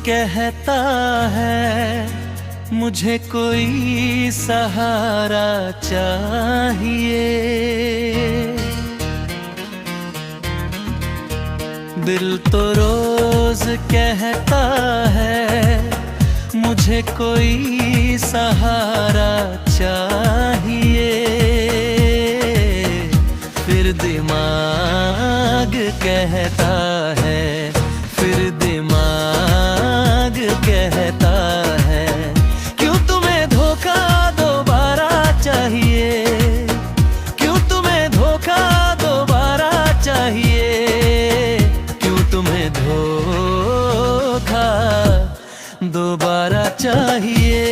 कहता है मुझे कोई सहारा चाहिए। दिल तो रोज कहता है मुझे कोई सहारा चाहिए। फिर दिमाग कहता है, फिर दिमाग कहता है क्यों तुम्हें धोखा दोबारा चाहिए, क्यों तुम्हें धोखा दोबारा चाहिए, क्यों तुम्हें धोखा दोबारा चाहिए।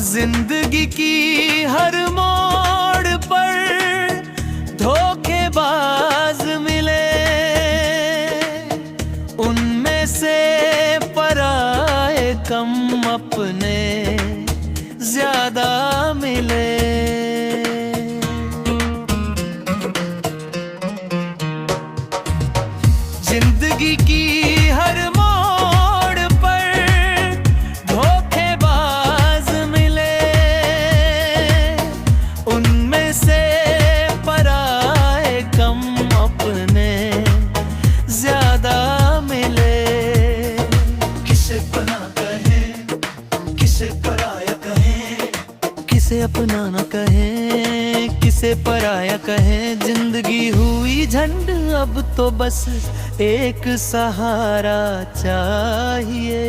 जिंदगी की हर मोड़ पर धोखेबाज मिले, उनमें से पराए कम अपने ज्यादा मिले। जिंदगी की हर मोड़ पर धोखेबाज मिले, उनमें से पराए कम अपने ज्यादा मिले। किसे अपना कहें, किसे पराया कहें, किसे अपना न कहें, किसे पराया कहें। जिंदगी हुई झंड, अब तो बस एक सहारा चाहिए।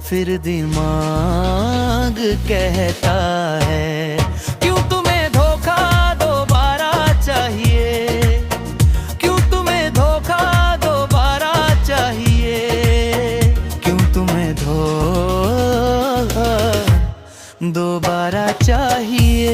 फिर दिमाग कहता है क्यों तुम्हें धोखा दोबारा चाहिए, क्यों तुम्हें धोखा दोबारा चाहिए, क्यों तुम्हें धोखा दोबारा चाहिए।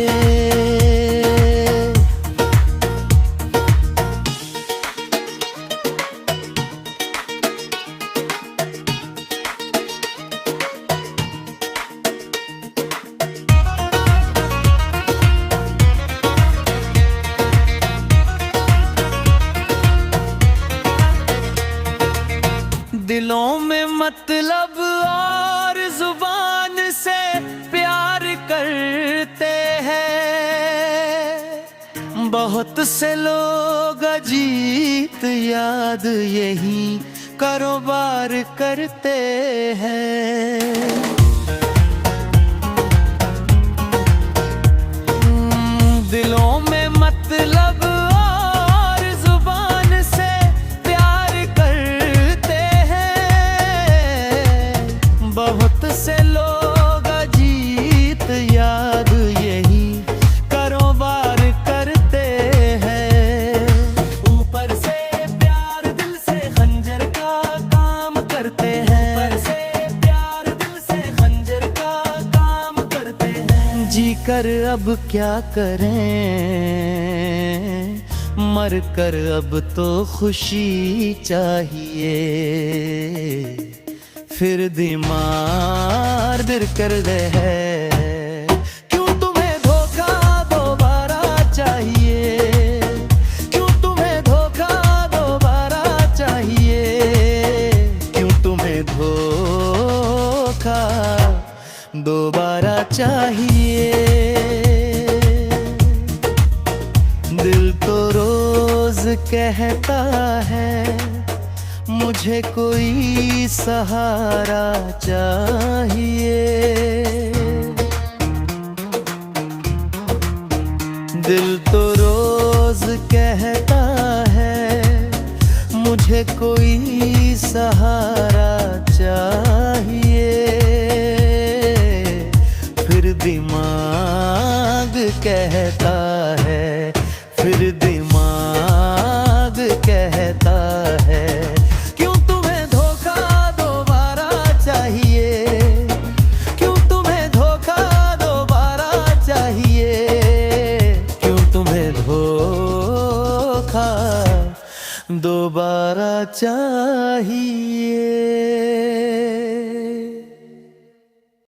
दिलों में मतलब और जुबान से प्यार करते हैं। बहुत से लोग अजीत याद यही कारोबार करते हैं। दिलों में मतलब और जुबान से प्यार करते हैं। बहुत से लोग अजीत याद यही कारोबार करते हैं। ऊपर से प्यार दिल से खंजर का काम करते हैं, ऊपर से प्यार दिल से खंजर का काम करते हैं। जी कर अब क्या करें, मर कर अब तो खुशी चाहिए। फिर दिमाग दिल कर दे है क्यों तुम्हें धोखा दोबारा चाहिए, क्यों तुम्हें धोखा दोबारा चाहिए, क्यों तुम्हें धोखा दोबारा चाहिए। दिल तो रोज कहता है मुझे कोई सहारा चाहिए। दिल तो रोज कहता है मुझे कोई सहारा चाहिए। फिर दिमाग कहता है, फिर दिमाग कहता है क्यों तुम्हें धोखा दोबारा चाहिए, क्यों तुम्हें धोखा दोबारा चाहिए, क्यों तुम्हें धोखा दोबारा चाहिए।